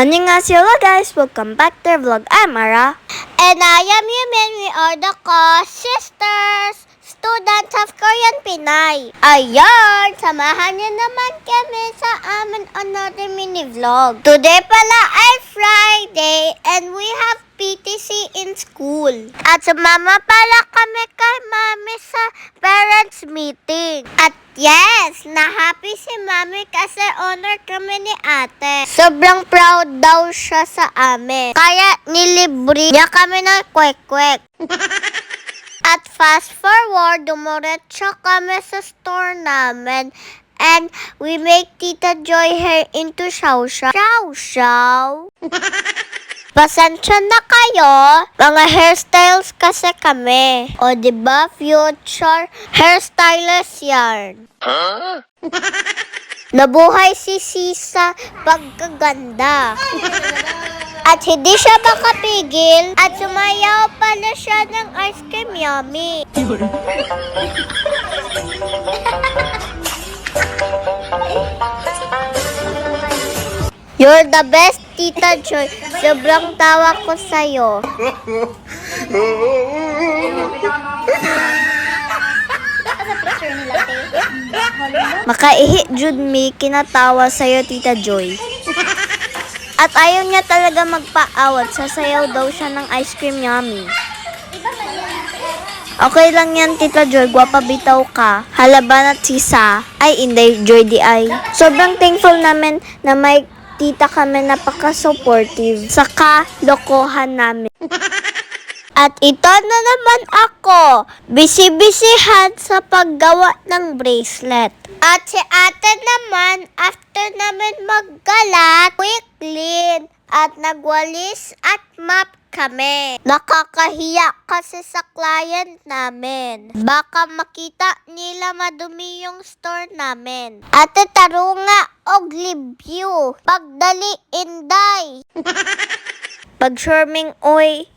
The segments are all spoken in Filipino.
Annyeonghaseyo guys! Welcome back to our vlog. I'm Mara. And I am Yumin. We are the co-sisters, students of Korean Pinay. Ayan! Samahan niyo naman kami sa amin another mini vlog. Today pala ay Friday and we have PTC in school. At sumama pala kami kay Mami sa parents meeting. At yes, na-happy si Mami kasi honor kami ni ate. Sobrang proud daw siya sa amin. Kaya nilibre niya kami ng kwek-kwek. At fast forward, dumiretso kami sa store namin. And we make Tita Joy hair into Xiao-Xiao. Xiao-Xiao. Pasensya na kayo, mga hairstyles kasi kami. O diba, future hairstylist yarn. Huh? Nabuhay si Sisa pagkaganda. At hindi siya makapigil at sumayaw pala siya ng ice cream yummy. You're the best, Tita Joy. Sobrang tawa ko sa'yo. Makaihi jud mi kinatawa sa'yo, Tita Joy. At ayaw niya talaga magpaawat. Sasayaw daw siya ng ice cream yummy. Okay lang yan, Tita Joy. Gwapa bitaw ka. Halaban at Sisa. Ay, Inday Joy di ay. Sobrang thankful namin na may tita kami napaka-supportive sa kalokohan namin. At ito na naman ako, busy-busyhan sa paggawa ng bracelet. At si ate naman, after namin maggalat, quick clean at nagwalis at map kami. Nakakahiya kasi sa client namin. Baka makita nila madumi yung store namin. Ate taro nga og review. Pagdali inday. Pag-swarming oy.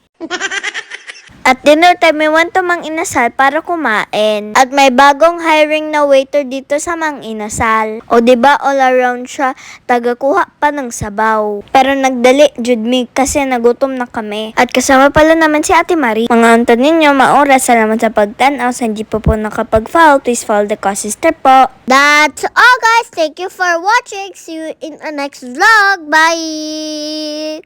At dinner time, may want to Mang Inasal para kumain. At may bagong hiring na waiter dito sa Mang Inasal. O diba all around siya, tagakuha pa ng sabaw. Pero nagdali, Judmi, kasi nagutom na kami. At kasama pala naman si Ate Marie. Mga antod ninyo, maoras, salamat sa pagtanaw. Sa hindi pa po nakapag-follow, please follow the co-sister po. That's all guys. Thank you for watching. See you in our next vlog. Bye!